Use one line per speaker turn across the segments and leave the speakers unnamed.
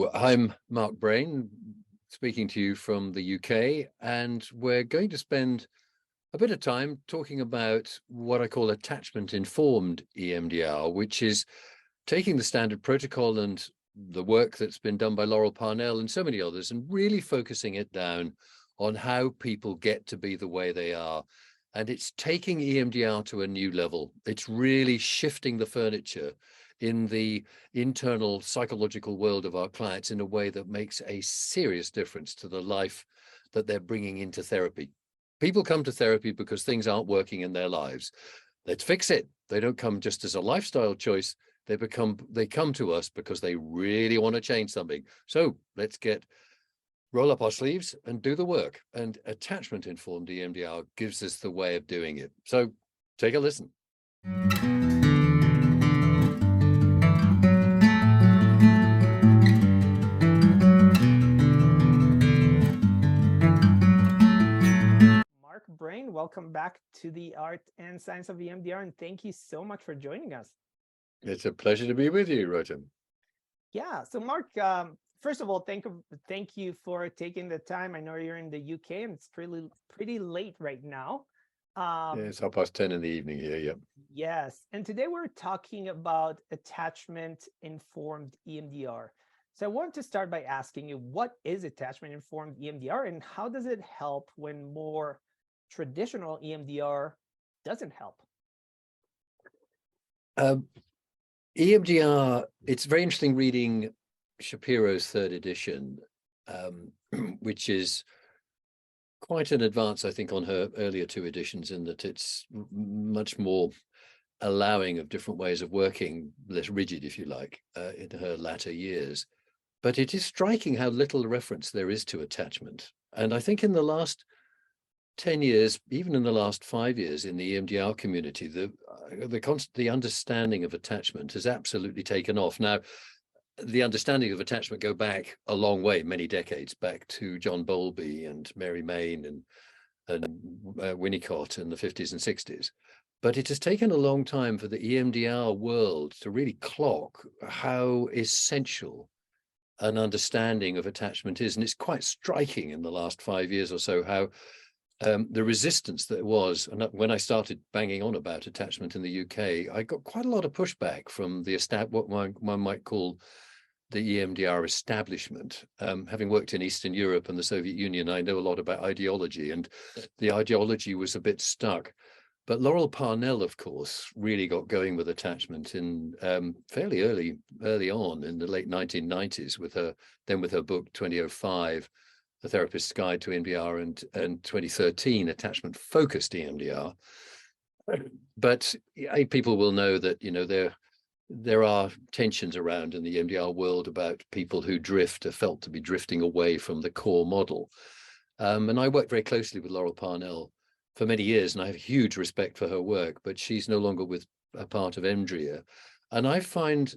Well, I'm Mark Brayne, speaking to you from the UK, and we're going to spend a bit of time talking about what I call attachment-informed EMDR, which is taking the standard protocol and the work that's been done by Laurel Parnell and so many others, and really focusing it down on how people get to be the way they are. And it's taking EMDR to a new level. It's really shifting the furniture in the internal psychological world of our clients in a way that makes a serious difference to the life that they're bringing into therapy. People come to therapy because things aren't working in their lives. Let's fix it. They don't come just as a lifestyle choice. They come to us because they really want to change something. So let's roll up our sleeves and do the work. And attachment-informed EMDR gives us the way of doing it. So take a listen.
Mark Brayne, welcome back to the Art and Science of EMDR, and thank you so much for joining us.
It's a pleasure to be with you, Rotem.
Yeah, so Mark, first of all, thank you for taking the time. I know you're in the UK and it's pretty late right now.
Yeah, it's 10:30 in the evening here, yeah.
Yes, and today we're talking about attachment-informed EMDR. So I want to start by asking you, what is attachment-informed EMDR and how does it help when more traditional EMDR doesn't help?
EMDR, it's very interesting reading Shapiro's third edition, which is quite an advance, I think, on her earlier two editions, in that it's much more allowing of different ways of working, less rigid, if you like, in her latter years. But it is striking how little reference there is to attachment. And I think in the last 10 years, even in the last 5 years in the EMDR community, the understanding of attachment has absolutely taken off. Now, the understanding of attachment go back a long way, many decades back to John Bowlby and Mary Main and Winnicott in the 50s and 60s. But it has taken a long time for the EMDR world to really clock how essential an understanding of attachment is. And it's quite striking in the last 5 years or so how the resistance that was, and when I started banging on about attachment in the UK, I got quite a lot of pushback from what one might call the EMDR establishment. Having worked in Eastern Europe and the Soviet Union, I know a lot about ideology, and the ideology was a bit stuck. But Laurel Parnell, of course, really got going with attachment in fairly early on in the late 1990s with her book 2005. The Therapist's Guide to EMDR, and 2013, attachment-focused EMDR. But people will know that, you know, there are tensions around in the EMDR world about people who are felt to be drifting away from the core model. And I worked very closely with Laurel Parnell for many years, and I have huge respect for her work, but she's no longer with a part of EMDR. And I find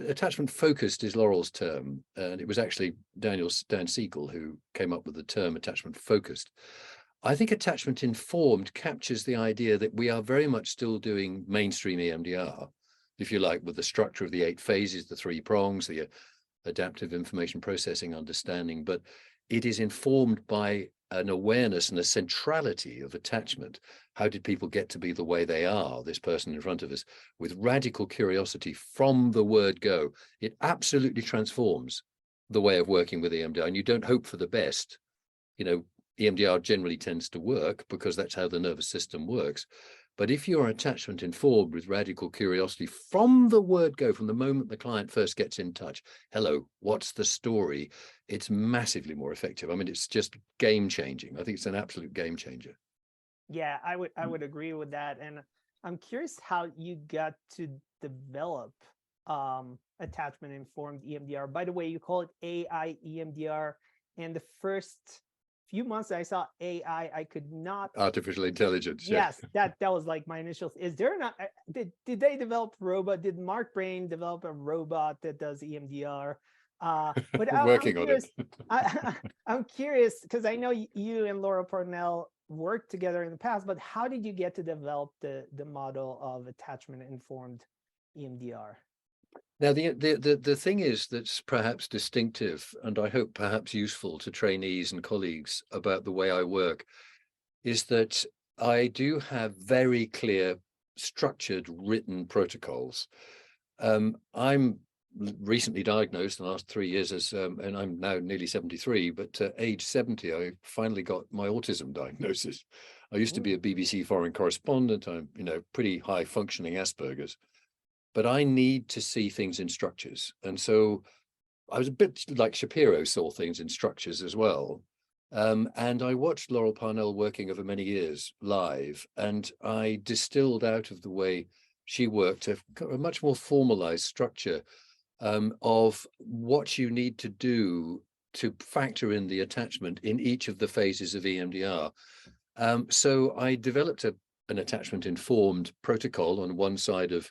attachment focused is Laurel's term. And it was actually Dan Siegel who came up with the term attachment focused. I think attachment informed captures the idea that we are very much still doing mainstream EMDR, if you like, with the structure of the 8 phases, the 3 prongs, the adaptive information processing understanding, but it is informed by an awareness and a centrality of attachment. How did people get to be the way they are, this person in front of us, with radical curiosity from the word go? It absolutely transforms the way of working with EMDR, and you don't hope for the best. You know, EMDR generally tends to work because that's how the nervous system works. But if you're attachment informed with radical curiosity from the word go, from the moment the client first gets in touch, hello, what's the story? It's massively more effective. I mean, it's just game changing. I think it's an absolute game changer.
Yeah, I would agree with that. And I'm curious how you got to develop attachment informed EMDR. By the way, you call it AI-EMDR. And the first few months I saw AI, I could not.
Artificial intelligence.
Yes, that was like my initials. Is there not? Did they develop robot? Did Mark Brayne develop a robot that does EMDR? But
Working on it.
I'm curious because I know you and Laura Parnell worked together in the past, but how did you get to develop the model of attachment informed EMDR?
Now, the thing is that's perhaps distinctive, and I hope perhaps useful to trainees and colleagues about the way I work, is that I do have very clear, structured, written protocols. I'm recently diagnosed in the last 3 years as, and I'm now nearly 73, but age 70, I finally got my autism diagnosis. I used to be a
Ooh.
BBC foreign correspondent. I'm, pretty high functioning Asperger's, but I need to see things in structures. And so I was a bit like Shapiro saw things in structures as well. And I watched Laurel Parnell working over many years live, and I distilled out of the way she worked a much more formalized structure of what you need to do to factor in the attachment in each of the phases of EMDR. So I developed an attachment informed protocol on one side of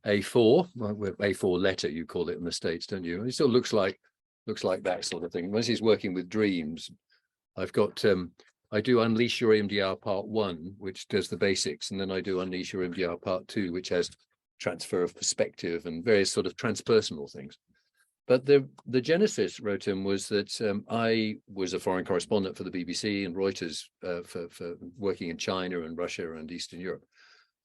A4, well, A4 letter, you call it in the States, don't you? It still looks like that sort of thing. Once he's working with dreams, I've got I do Unleash Your EMDR Part 1, which does the basics, and then I do Unleash Your EMDR Part 2, which has transfer of perspective and various sort of transpersonal things. But the genesis, Rotem, was that I was a foreign correspondent for the BBC and Reuters for working in China and Russia and Eastern Europe,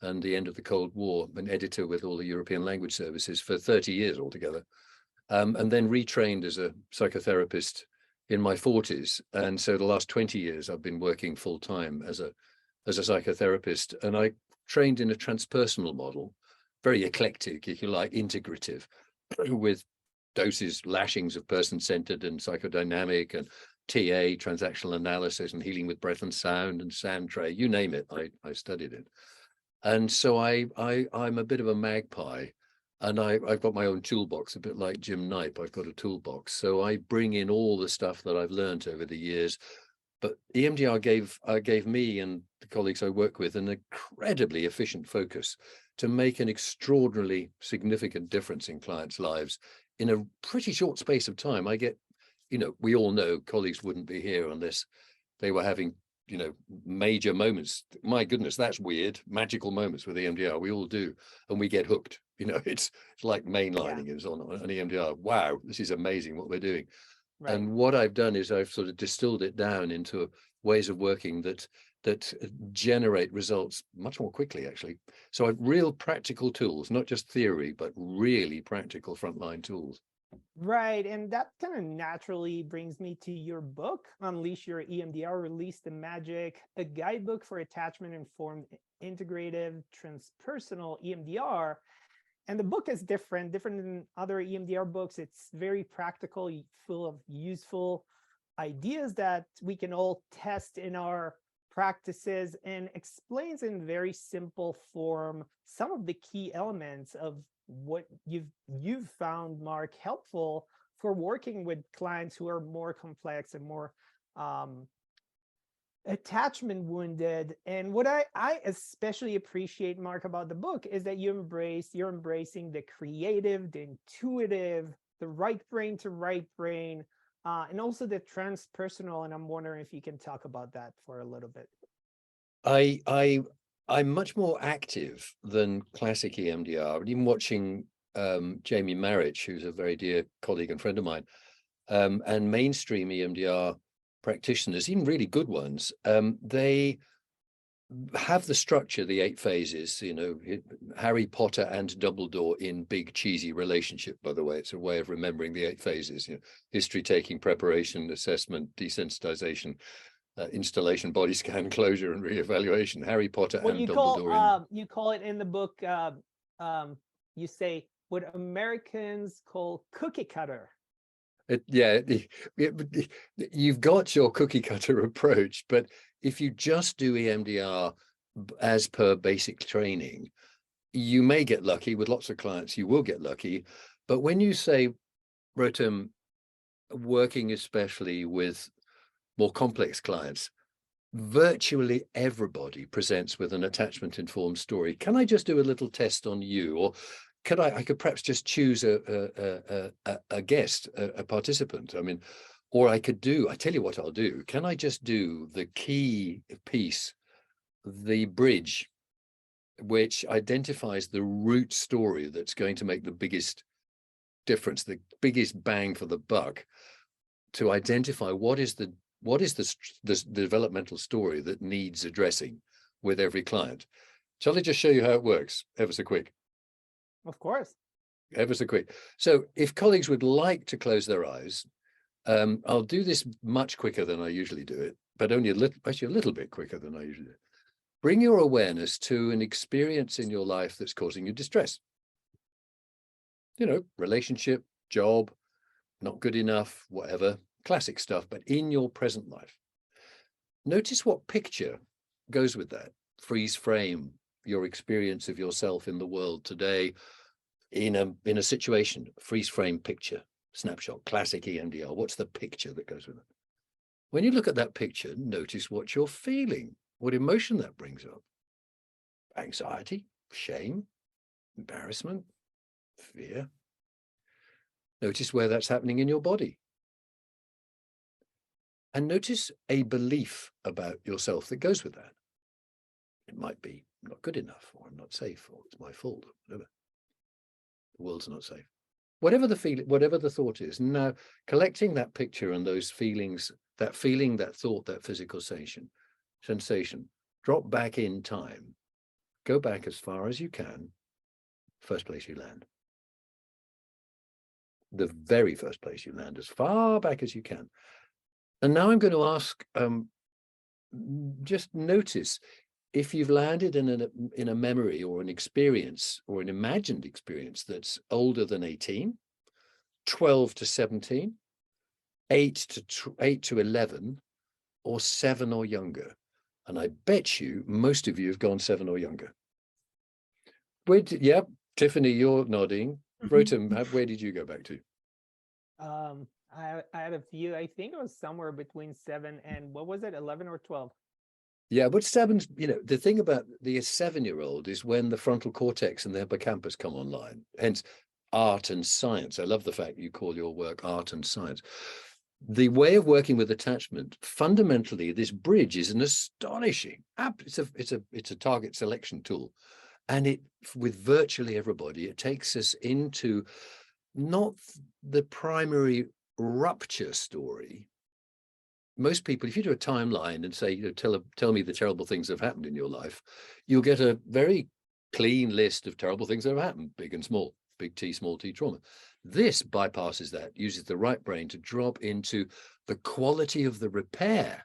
and the end of the Cold War, an editor with all the European language services for 30 years altogether, and then retrained as a psychotherapist in my 40s. And so the last 20 years, I've been working full time as a psychotherapist, and I trained in a transpersonal model, very eclectic, if you like, integrative, with doses, lashings of person-centered and psychodynamic, and TA, transactional analysis, and healing with breath and sound, and sand tray, you name it, I studied it. And so I'm a bit of a magpie, and I've got my own toolbox, a bit like Jim Knipe. I've got a toolbox, so I bring in all the stuff that I've learned over the years. But EMDR gave me and the colleagues I work with an incredibly efficient focus to make an extraordinarily significant difference in clients' lives in a pretty short space of time. I get, we all know colleagues wouldn't be here unless they were having, major moments. My goodness, that's weird. Magical moments with EMDR. We all do, and we get hooked. It's like mainlining is on an EMDR. Wow, this is amazing what we're doing.
Right.
And what I've done is I've sort of distilled it down into ways of working that generate results much more quickly, actually. So I've real practical tools, not just theory, but really practical frontline tools.
Right. And that kind of naturally brings me to your book, Unleash Your EMDR, Release the Magic, a guidebook for attachment-informed integrative transpersonal EMDR. And the book is different than other EMDR books. It's very practical, full of useful ideas that we can all test in our practices, and explains in very simple form some of the key elements of what you've found, Mark, helpful for working with clients who are more complex and more attachment wounded. And what I especially appreciate, Mark, about the book is that you're embracing the creative, the intuitive, the right brain to right brain, and also the transpersonal. And I'm wondering if you can talk about that for a little bit.
I'm much more active than classic EMDR. And even watching Jamie Marich, who's a very dear colleague and friend of mine, and mainstream EMDR practitioners, even really good ones, they have the structure, the 8 phases, Harry Potter and Dumbledore in big cheesy relationship, by the way. It's a way of remembering the 8 phases, history taking, preparation, assessment, desensitization, installation, body scan, closure, and reevaluation. Harry Potter
What
and Dumbledore.
you call it in the book, you say what Americans call cookie cutter.
You've got your cookie cutter approach, but if you just do EMDR as per basic training, you may get lucky. With lots of clients, you will get lucky. But when you say, Rotem, working especially with more complex clients, virtually everybody presents with an attachment-informed story. Can I just do a little test on you? Or I could perhaps just choose a guest, a participant. I mean, or I tell you what I'll do. Can I just do the key piece, the bridge which identifies the root story that's going to make the biggest difference, the biggest bang for the buck, to identify what is the developmental story that needs addressing with every client. Shall I just show you how it works ever so quick?
Of course.
Ever so quick. So if colleagues would like to close their eyes, I'll do this much quicker than I usually do it, but only a little bit quicker than I usually do. Bring your awareness to an experience in your life that's causing you distress. You know, relationship, job, not good enough, whatever, classic stuff, but in your present life. Notice what picture goes with that. Freeze frame your experience of yourself in the world today in a situation. Freeze frame picture, snapshot, classic EMDR. What's the picture that goes with it? When you look at that picture, notice what you're feeling, what emotion that brings up. Anxiety, shame, embarrassment, fear. Notice where that's happening in your body. And notice a belief about yourself that goes with that. It might be I'm not good enough, or I'm not safe, or it's my fault, or whatever. The world's not safe. Whatever the feeling, whatever the thought is. Now, collecting that picture and those feelings, that feeling, that thought, that physical sensation, drop back in time. Go back as far as you can, first place you land. The very first place you land, as far back as you can. And now I'm going to ask, just notice if you've landed in a memory or an experience or an imagined experience that's older than 18, 12 to 17, 8 to 11, or 7 or younger. And I bet you most of you have gone 7 or younger. Yeah, Tiffany, you're nodding. Rotem, where did you go back to?
I had a few. I think it was somewhere between 7 and, what was it, 11 or 12?
Yeah, but 7's, you know, the thing about the 7-year-old is when the frontal cortex and the hippocampus come online, hence art and science. I love the fact you call your work art and science. The way of working with attachment, fundamentally, this bridge is an astonishing, it's a target selection tool. And it, with virtually everybody, it takes us into not the primary rupture story. Most people, if you do a timeline and say, you know, tell me the terrible things that have happened in your life, you'll get a very clean list of terrible things that have happened, big and small, big T, small t trauma. This bypasses that, uses the right brain to drop into the quality of the repair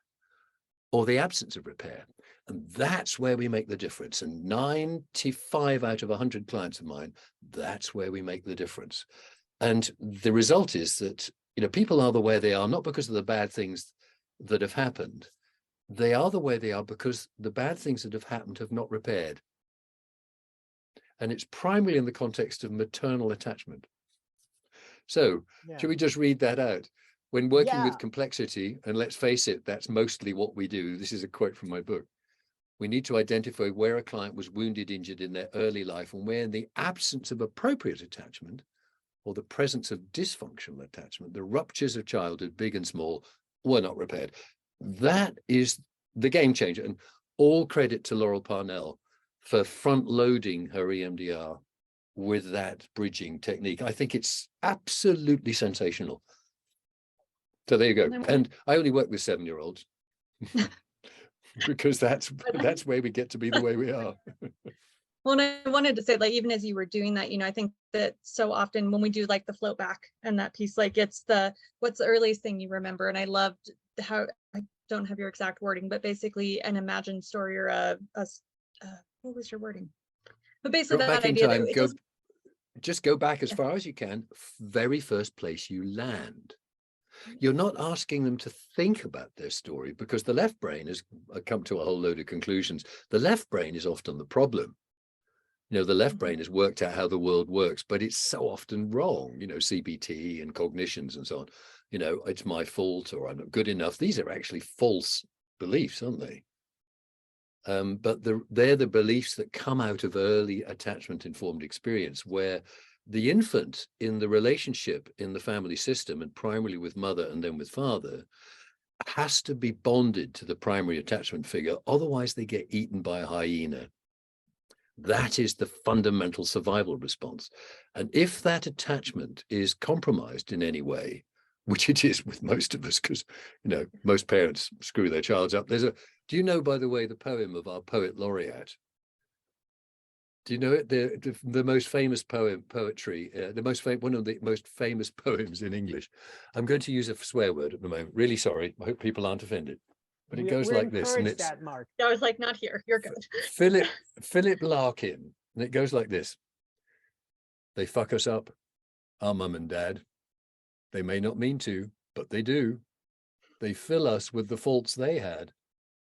or the absence of repair. And that's where we make the difference. And 95 out of 100 clients of mine, that's where we make the difference. And the result is that, you know, people are the way they are, not because of the bad things that have happened. They are the way they are because the bad things that have happened have not repaired. And it's primarily in the context of maternal attachment. So, should we just read that out? When working with complexity, and let's face it, that's mostly what we do. This is a quote from my book. We need to identify where a client was wounded, injured in their early life, and where in the absence of appropriate attachment or the presence of dysfunctional attachment, the ruptures of childhood, big and small, were not repaired. That is the game changer. And all credit to Laurel Parnell for front loading her EMDR with that bridging technique. I think it's absolutely sensational. So there you go. And I only work with 7-year-olds because that's where we get to be the way we are.
Well, and I wanted to say, like, even as you were doing that, you know, I think that so often when we do like the float back and that piece, like it's what's the earliest thing you remember? And I loved how, I don't have your exact wording, but basically an imagined story or what was your wording? But basically that idea that
just go back as far as you can, very first place you land. You're not asking them to think about their story because the left brain has come to a whole load of conclusions. The left brain is often the problem. You know, the left brain has worked out how the world works, but it's so often wrong, you know, CBT and cognitions and so on. You know, it's my fault or I'm not good enough. These are actually false beliefs, aren't they? But they're the beliefs that come out of early attachment-informed experience, where the infant in the relationship in the family system, and primarily with mother and then with father, has to be bonded to the primary attachment figure. Otherwise, they get eaten by a hyena. That is the fundamental survival response. And if that attachment is compromised in any way, which it is with most of us, because, you know, most parents screw their childs up. Do you know, by the way, the poem of our poet laureate? Do you know it? The most famous one of the most famous poems in English. I'm going to use a swear word at the moment. Really sorry. I hope people aren't offended. But it goes like this, and it's
that, Mark.
I was like, not here. You're good.
Philip Larkin, and it goes like this: they fuck us up, our mum and dad. They may not mean to, but they do. They fill us with the faults they had,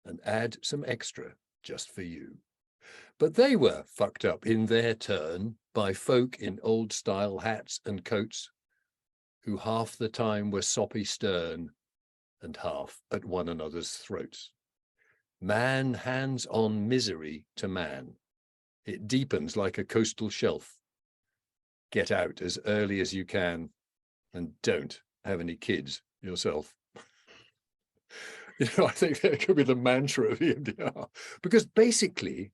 and add some extra just for you. But they were fucked up in their turn by folk in old style hats and coats, who half the time were soppy stern, and half at one another's throats. Man hands on misery to man. It deepens like a coastal shelf. Get out as early as you can, and don't have any kids yourself. You know, I think that could be the mantra of EMDR, because basically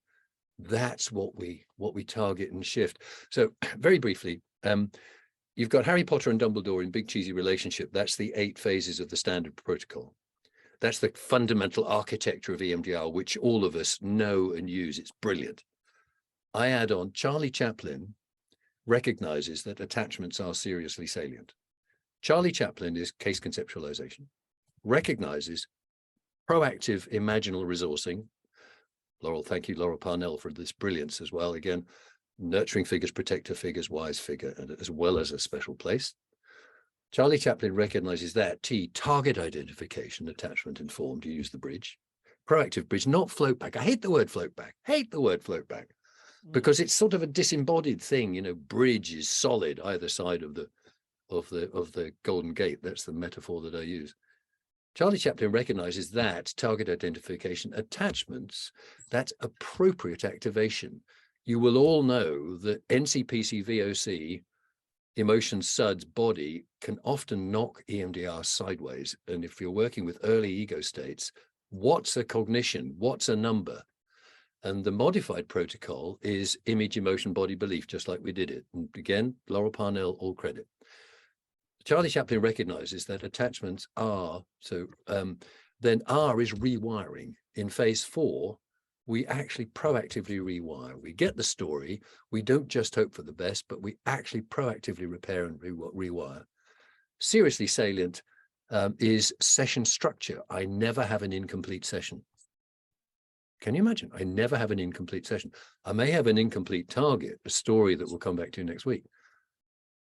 that's what we target and shift. So very briefly, you've got Harry Potter and Dumbledore in Big Cheesy Relationship. That's the 8 phases of the standard protocol. That's the fundamental architecture of EMDR, which all of us know and use. It's brilliant. I add on, Charlie Chaplin recognizes that attachments are seriously salient. Charlie Chaplin is case conceptualization, recognizes proactive imaginal resourcing. Laurel, thank you, Laurel Parnell, for this brilliance as well. Again, nurturing figures, protector figures, wise figure, and as well as a special place. Charlie Chaplin recognizes that. Target identification, attachment informed, you use the bridge. Proactive bridge, not floatback. I hate the word floatback, because it's sort of a disembodied thing. You know, bridge is solid either side of the Golden Gate. That's the metaphor that I use. Charlie Chaplin recognizes that target identification, attachments, that's appropriate activation. You will all know that NCPC VOC, emotion SUDS body, can often knock EMDR sideways. And if you're working with early ego states, what's a cognition? What's a number? And the modified protocol is image, emotion, body, belief, just like we did it. And again, Laurel Parnell, all credit. Charlie Chaplin recognizes that attachments are, then R is rewiring. In phase 4, we actually proactively rewire. We get the story. We don't just hope for the best, but we actually proactively repair and rewire. Seriously salient is session structure. I never have an incomplete session. Can you imagine? I never have an incomplete session. I may have an incomplete target, a story that we'll come back to next week.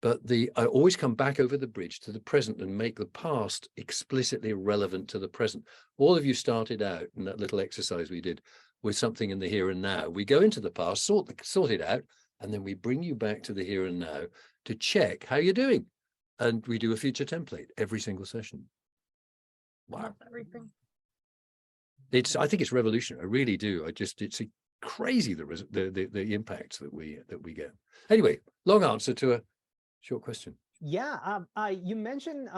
But I always come back over the bridge to the present and make the past explicitly relevant to the present. All of you started out in that little exercise we did with something in the here and now. We go into the past, sort it out, and then we bring you back to the here and now to check how you're doing. And we do a future template every single session. Wow. I think it's revolutionary. I really do. It's crazy the impacts that we get. Anyway, long answer to a short question.
Yeah, you mentioned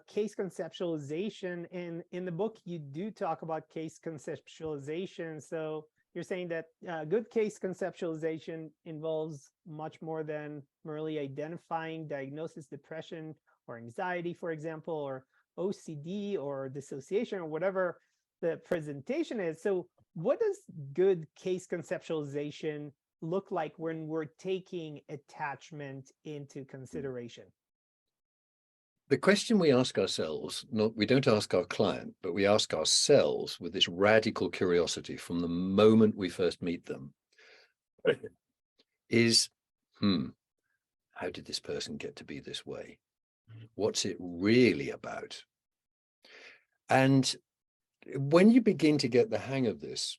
case conceptualization, and in the book you do talk about case conceptualization. So you're saying that good case conceptualization involves much more than merely identifying diagnosis, depression or anxiety, for example, or OCD or dissociation or whatever the presentation is. So what does good case conceptualization look like when we're taking attachment into consideration?
The question we ask ourselves, we don't ask our client, but we ask ourselves with this radical curiosity from the moment we first meet them, is, how did this person get to be this way? What's it really about? And when you begin to get the hang of this,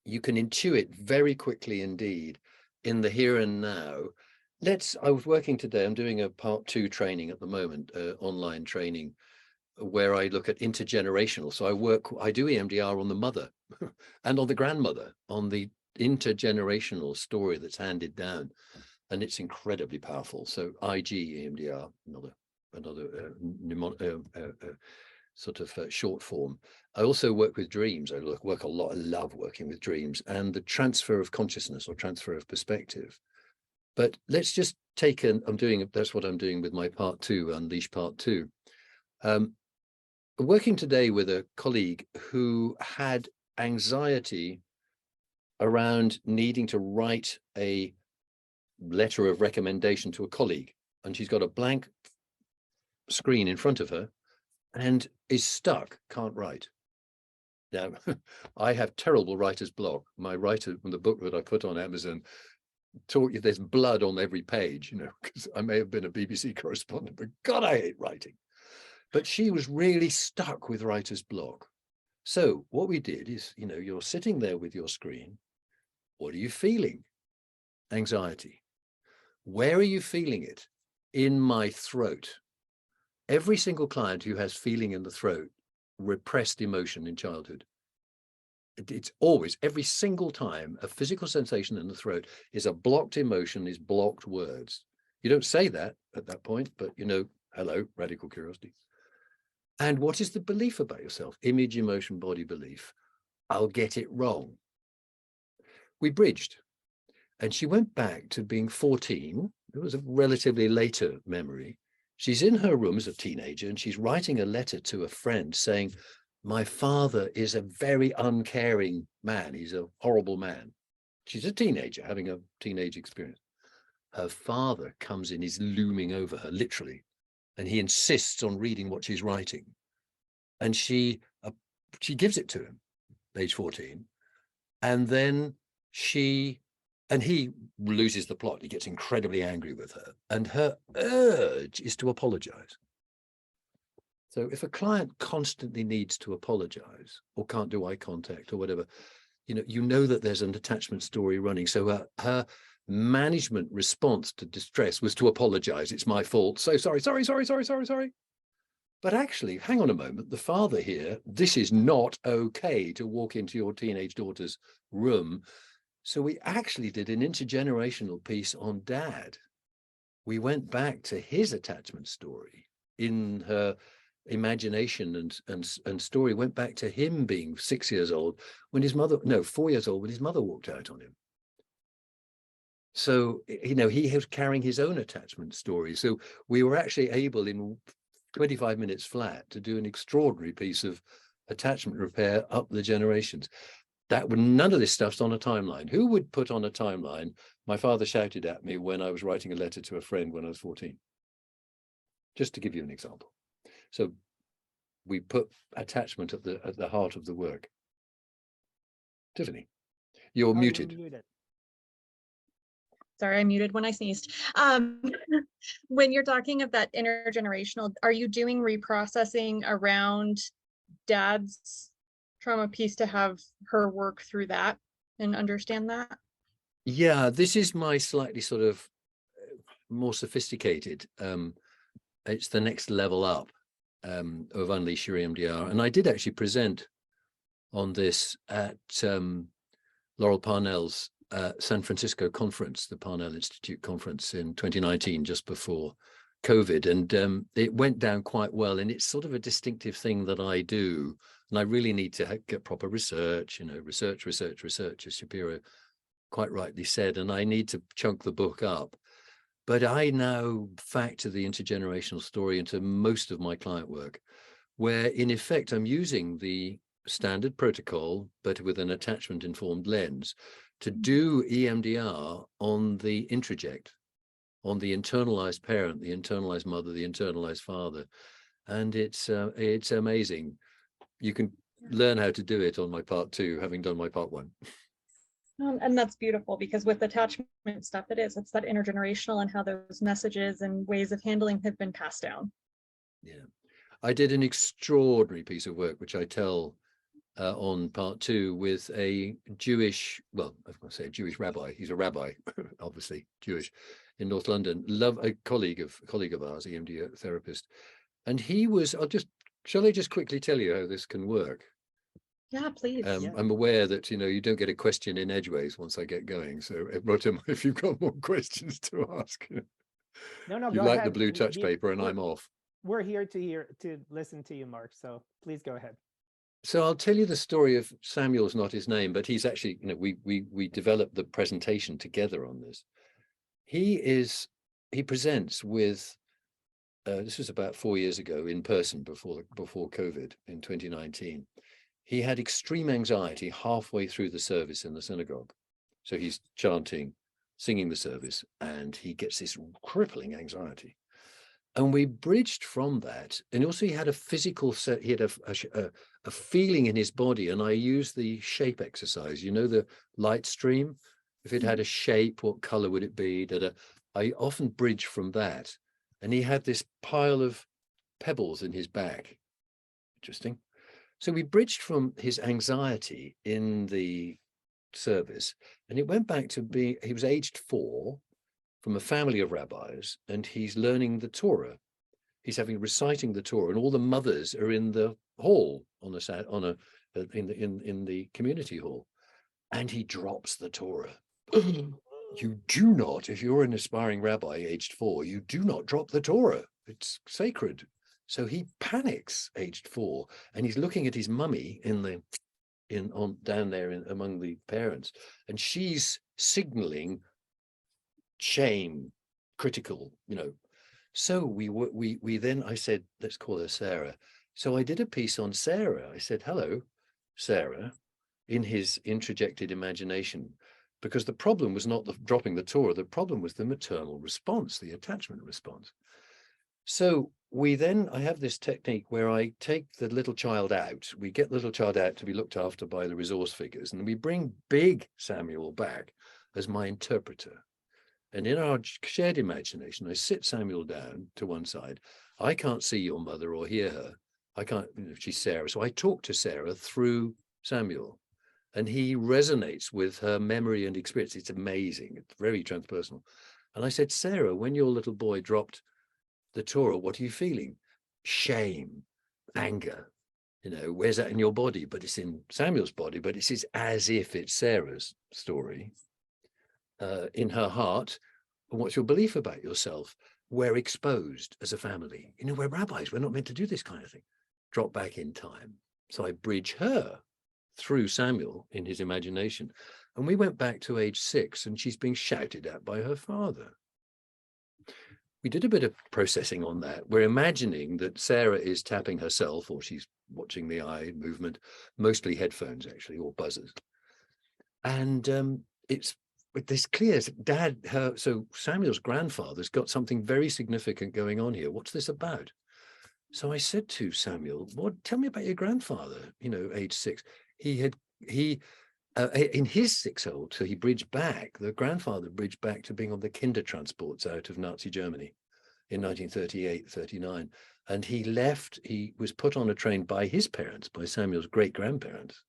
you can intuit very quickly indeed in the here and now. I was working today, I'm doing a part 2 training at the moment, online training, where I look at intergenerational. So I do EMDR on the mother and on the grandmother, on the intergenerational story that's handed down. And it's incredibly powerful. So IG EMDR, another sort of short form. I also work with dreams. I work a lot. I love working with dreams and the transfer of consciousness or transfer of perspective. But let's just take that's what I'm doing with my part 2, Unleash part 2. Working today with a colleague who had anxiety around needing to write a letter of recommendation to a colleague, and she's got a blank screen in front of her and is stuck, can't write. Now, I have terrible writer's block. My writer, the book that I put on Amazon, taught you there's blood on every page, because I may have been a BBC correspondent, but God, I hate writing. But she was really stuck with writer's block. So what we did is, you're sitting there with your screen. What are you feeling? Anxiety. Where are you feeling it? In my throat. Every single client who has feeling in the throat, repressed emotion in childhood. It's always, every single time, a physical sensation in the throat is a blocked emotion, is blocked words. You don't say that at that point, but hello, radical curiosity. And what is the belief about yourself? Image, emotion, body belief. I'll get it wrong. We bridged. And she went back to being 14. It was a relatively later memory. She's in her room as a teenager and she's writing a letter to a friend saying, my father is a very uncaring man. He's a horrible man. She's a teenager having a teenage experience. Her father comes in, he's looming over her, literally. And he insists on reading what she's writing. And she gives it to him, age 14. And then he loses the plot. He gets incredibly angry with her. And her urge is to apologize. So if a client constantly needs to apologize or can't do eye contact or whatever, you know that there's an attachment story running. So her management response to distress was to apologize. It's my fault. So sorry. But actually, hang on a moment. The father here, this is not okay to walk into your teenage daughter's room. So we actually did an intergenerational piece on dad. We went back to his attachment story in her imagination and story, went back to him being 6 years old when 4 years old when his mother walked out on him. So, he was carrying his own attachment story. So we were actually able in 25 minutes flat to do an extraordinary piece of attachment repair up the generations. None of this stuff's on a timeline. Who would put on a timeline? My father shouted at me when I was writing a letter to a friend when I was 14. Just to give you an example. So we put attachment at the heart of the work. Tiffany, you're muted.
You're muted.
Sorry, I muted when I sneezed. When you're talking of that intergenerational, are you doing reprocessing around dad's trauma piece to have her work through that and understand that?
Yeah, this is my slightly sort of more sophisticated. It's the next level up of Unleash Your EMDR. And I did actually present on this at Laurel Parnell's San Francisco conference, the Parnell Institute conference in 2019, just before COVID. And it went down quite well. And it's sort of a distinctive thing that I do. And I really need to get proper research, research, as Shapiro quite rightly said. And I need to chunk the book up. But I now factor the intergenerational story into most of my client work, where in effect, I'm using the standard protocol, but with an attachment-informed lens to do EMDR on the introject, on the internalized parent, the internalized mother, the internalized father. And it's amazing. You can learn how to do it on my part 2, having done my part 1.
And that's beautiful, because with attachment stuff, it's that intergenerational and how those messages and ways of handling have been passed down.
Yeah, I did an extraordinary piece of work, which I tell on part 2 with a Jewish, well, I was going to say a Jewish rabbi. He's a rabbi, obviously Jewish, in North London. A colleague of ours, EMDR therapist, and he was. Shall I just quickly tell you how this can work?
Yeah, please.
I'm aware that you don't get a question in edgeways once I get going. So, Rotem, if you've got more questions to ask,
no,
you
go
like
ahead.
the blue touch paper, and I'm off.
we're here to listen to you, Mark. So please go ahead.
So I'll tell you the story of Samuel's not his name, but he's actually, you know, we developed the presentation together on this. He presents with, this was about 4 years ago in person before COVID in 2019. He had extreme anxiety halfway through the service in the synagogue. So he's chanting, singing the service, and he gets this crippling anxiety. And we bridged from that. And also he had a physical set, he had a feeling in his body. And I used the shape exercise, you know, the light stream. If it had a shape, what color would it be? I often bridge from that. And he had this pile of pebbles in his bag. Interesting. So we bridged from his anxiety in the service, and it went back to being, he was aged 4 from a family of rabbis, and he's learning the Torah. He's reciting the Torah, and all the mothers are in the hall in the community hall, and he drops the Torah. You do not, if you're an aspiring rabbi aged 4, you do not drop the Torah. It's sacred. So he panics, aged 4, and he's looking at his mummy down there among the parents, and she's signaling shame, critical, you know. So we then, I said, let's call her Sarah. So I did a piece on Sarah. I said, hello, Sarah, in his introjected imagination, because the problem was not dropping the Torah. The problem was the maternal response, the attachment response. So I have this technique where I take the little child out. We get the little child out to be looked after by the resource figures, and we bring big Samuel back as my interpreter. And in our shared imagination, I sit Samuel down to one side. I can't see your mother or hear her. I can't, you know, she's Sarah. So I talk to Sarah through Samuel, and he resonates with her memory and experience. It's amazing. It's very transpersonal. And I said, Sarah, when your little boy dropped the Torah, what are you feeling? Shame, anger, you know, where's that in your body? But it's in Samuel's body, but it's as if it's Sarah's story. In her heart, and what's your belief about yourself? We're exposed as a family. You know, we're rabbis, we're not meant to do this kind of thing. Drop back in time. So I bridge her through Samuel in his imagination. And we went back to age 6, and she's being shouted at by her father. We did a bit of processing on that. We're imagining that Sarah is tapping herself, or she's watching the eye movement, mostly headphones actually, or buzzers. And it's this clear, so Samuel's grandfather's got something very significant going on here. What's this about? So I said to Samuel, tell me about your grandfather, you know, age 6. In his 6-year-old, so he bridged back, the grandfather bridged back to being on the kinder transports out of Nazi Germany in 1938, 39. And he was put on a train by his parents, by Samuel's great-grandparents.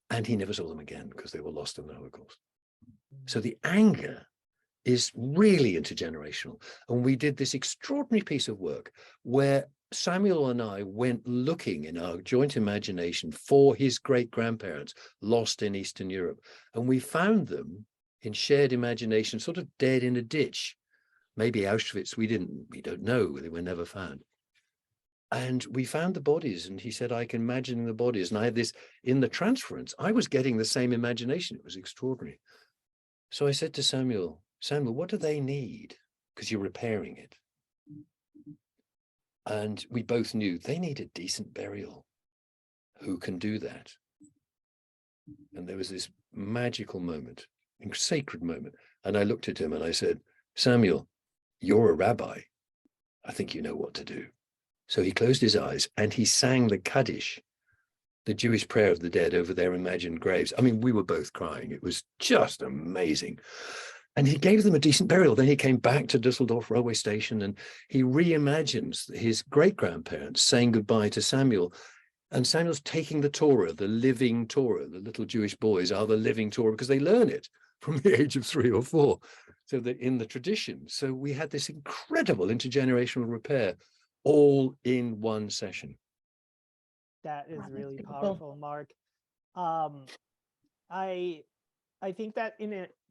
And he never saw them again because they were lost in the Holocaust. So the anger is really intergenerational. And we did this extraordinary piece of work where Samuel and I went looking in our joint imagination for his great-grandparents lost in Eastern Europe. And we found them in shared imagination, sort of dead in a ditch. Maybe Auschwitz, we don't know, they were never found. And we found the bodies, and he said, I can imagine the bodies. And I had this in the transference. I was getting the same imagination. It was extraordinary. So I said to Samuel, what do they need? Because you're repairing it. And we both knew they need a decent burial. Who can do that? And there was this magical moment, a sacred moment. And I looked at him and I said, Samuel, you're a rabbi. I think you know what to do. So he closed his eyes and he sang the Kaddish, the Jewish prayer of the dead over their imagined graves. I mean, we were both crying. It was just amazing. And he gave them a decent burial. Then he came back to Düsseldorf railway station and he reimagines his great-grandparents saying goodbye to Samuel. And Samuel's taking the Torah, the living Torah. The little Jewish boys are the living Torah because they learn it from the age of 3 or 4. So that in the tradition. So we had this incredible intergenerational repair all in one session.
That is
Wow, that's
really
beautiful.
powerful, Mark. I think that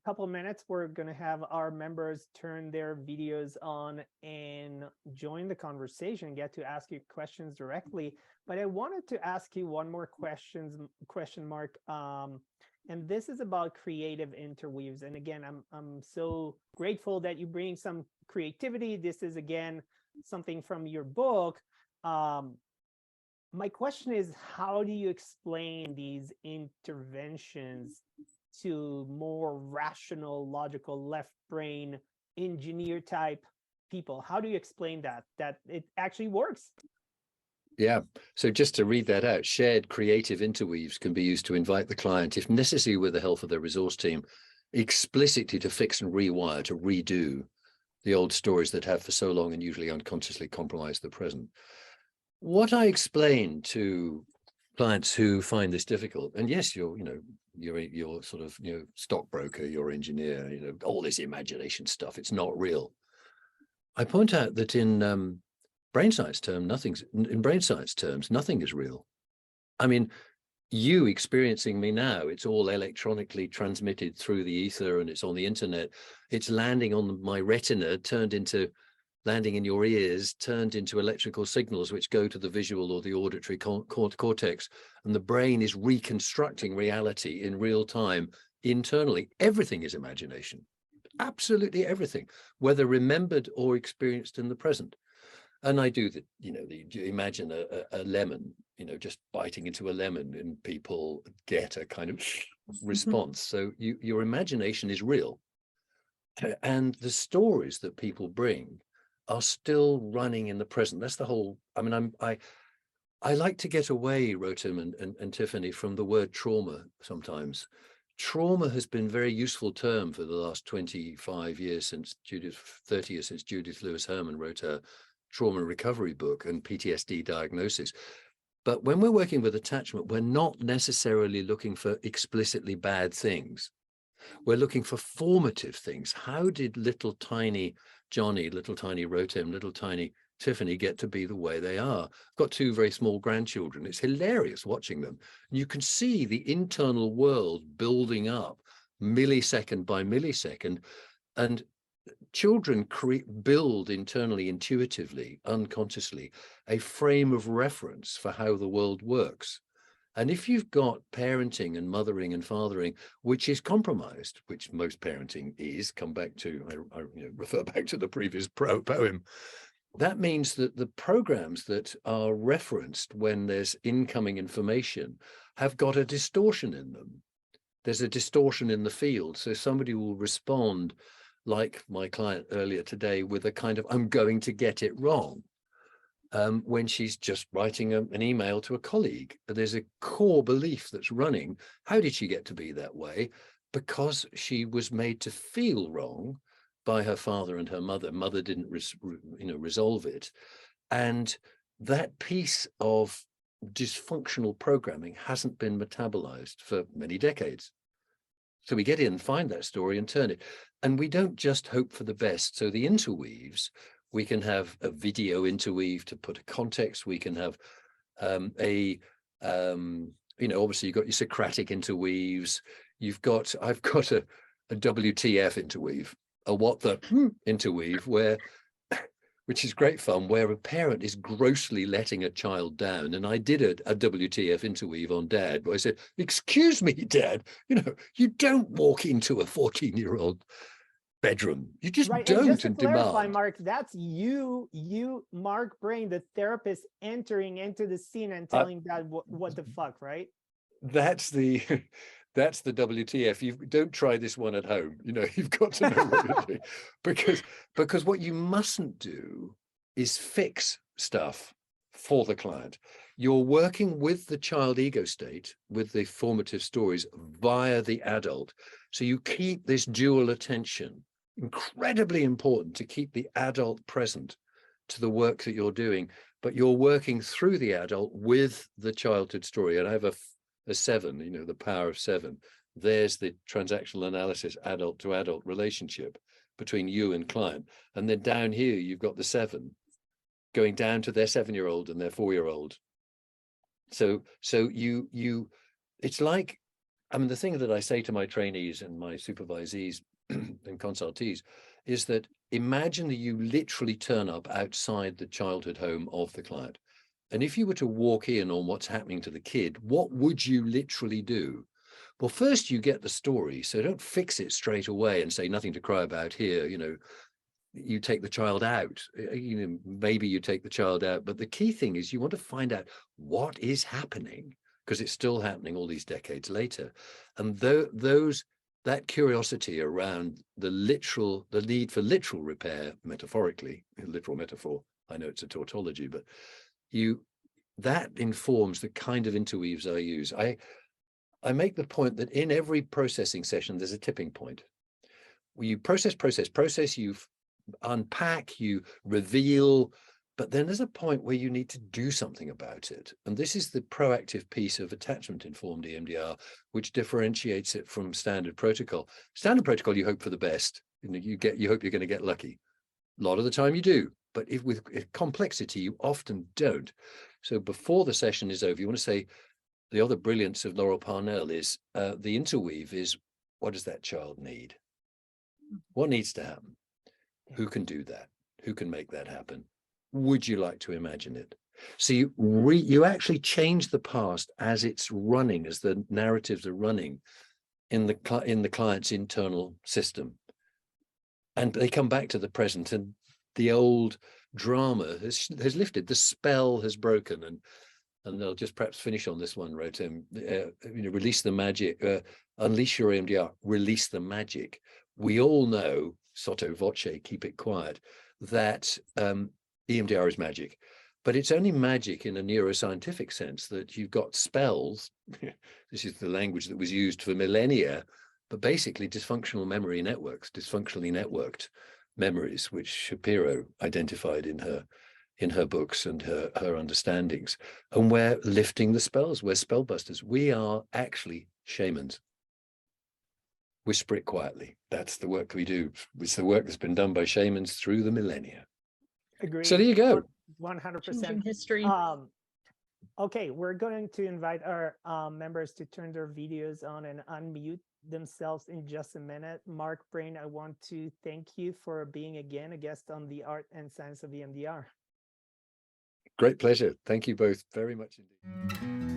couple of minutes, we're going to have our members turn their videos on and join the conversation, get to ask you questions directly. But I wanted to ask you one more question, Mark. And this is about creative interweaves. And again, I'm so grateful that you bring some creativity. This is, again, something from your book. My question is, how do you explain these interventions to more rational, logical, left brain, engineer type people? How do you explain that it actually works?
Yeah, so just to read that out, shared creative interweaves can be used to invite the client, if necessary with the help of their resource team, explicitly to fix and rewire, to redo the old stories that have for so long and usually unconsciously compromised the present. What I explain to clients who find this difficult, and yes, you're sort of, stockbroker, you're engineer, all this imagination stuff, it's not real. I point out that in brain science terms, nothing is real. I mean, you experiencing me now, it's all electronically transmitted through the ether and it's on the internet. It's landing on my retina, landing in your ears, turned into electrical signals which go to the visual or the auditory cortex, and the brain is reconstructing reality in real time internally. Everything is imagination, absolutely everything, whether remembered or experienced in the present. And I do that, you imagine a lemon, just biting into a lemon, and people get a kind of response. So your imagination is real. And the stories that people bring are still running in the present. That's the whole, I like to get away, Rotem and Tiffany, from the word trauma sometimes. Trauma has been a very useful term for the last 25 years, 30 years since Judith Lewis Herman wrote her trauma recovery book and PTSD diagnosis. But when we're working with attachment, we're not necessarily looking for explicitly bad things. We're looking for formative things. How did little tiny Johnny, little tiny Rotem, little tiny Tiffany get to be the way they are? I've got two very small grandchildren. It's hilarious watching them. You can see the internal world building up millisecond by millisecond. And children build internally, intuitively, unconsciously, a frame of reference for how the world works. And if you've got parenting and mothering and fathering, which is compromised, which most parenting is, I refer back to the previous poem, that means that the programs that are referenced when there's incoming information have got a distortion in them. There's a distortion in the field. So somebody will respond, like my client earlier today, with a kind of, I'm going to get it wrong. When she's just writing an email to a colleague. There's a core belief that's running. How did she get to be that way? Because she was made to feel wrong by her father and her mother. Mother didn't resolve it. And that piece of dysfunctional programming hasn't been metabolized for many decades. So we get in, find that story and turn it. And we don't just hope for the best. So the interweaves, we can have a video interweave to put a context. We can have obviously you've got your Socratic interweaves. I've got a WTF interweave, a what the interweave, which is great fun, where a parent is grossly letting a child down. And I did a WTF interweave on Dad, where I said, excuse me, Dad, you don't walk into a 14-year-old bedroom. You just
right.
don't.
And just to clarify,
demand.
Mark, that's you, Mark Brayne, the therapist, entering into the scene and telling Dad what the fuck, right?
That's the WTF. You don't try this one at home. You've got to know what you're doing, because what you mustn't do is fix stuff for the client. You're working with the child ego state, with the formative stories via the adult. So you keep this dual attention. Incredibly important to keep the adult present to the work that you're doing, but you're working through the adult with the childhood story. And I have a 7, the power of 7. There's the transactional analysis, adult to adult relationship between you and client. And then down here, you've got the 7 going down to their 7-year-old and their 4-year-old. So you it's like I mean, the thing that I say to my trainees and my supervisees and consultees is that imagine that you literally turn up outside the childhood home of the client. And if you were to walk in on what's happening to the kid, what would you literally do? Well, first you get the story. So don't fix it straight away and say nothing to cry about here. You know, you take the child out. You know, maybe you take the child out. But the key thing is you want to find out what is happening, because it's still happening all these decades later. And that curiosity around the need for literal repair, metaphorically, literal metaphor, I know it's a tautology, but that informs the kind of interweaves I use. I make the point that in every processing session, there's a tipping point where you process, you unpack, you reveal, but then there's a point where you need to do something about it. And this is the proactive piece of attachment-informed EMDR, which differentiates it from standard protocol. Standard protocol, you hope for the best. You hope you're going to get lucky. A lot of the time you do, but with complexity, you often don't. So before the session is over, you want to say, the other brilliance of Laurel Parnell is the interweave is, what does that child need? What needs to happen? Who can do that? Who can make that happen? Would you like to imagine it? So you actually change the past as it's running, as the narratives are running in the client's internal system. And they come back to the present, and the old drama has lifted, the spell has broken, and they'll just perhaps finish on this one, Rotem. Release the magic, unleash your EMDR, release the magic. We all know, sotto voce, keep it quiet, that EMDR is magic, but it's only magic in a neuroscientific sense, that you've got spells. This is the language that was used for millennia, but basically dysfunctional memory networks, dysfunctionally networked memories, which Shapiro identified in her books and her understandings. And we're lifting the spells, we're spellbusters. We are actually shamans. Whisper it quietly. That's the work we do. It's the work that's been done by shamans through the millennia.
Agreed.
So there you go.
100%.
History.
Okay, we're going to invite our members to turn their videos on and unmute themselves in just a minute. Mark Brayne, I want to thank you for being again a guest on the Art and Science of EMDR.
Great pleasure. Thank you both very much indeed.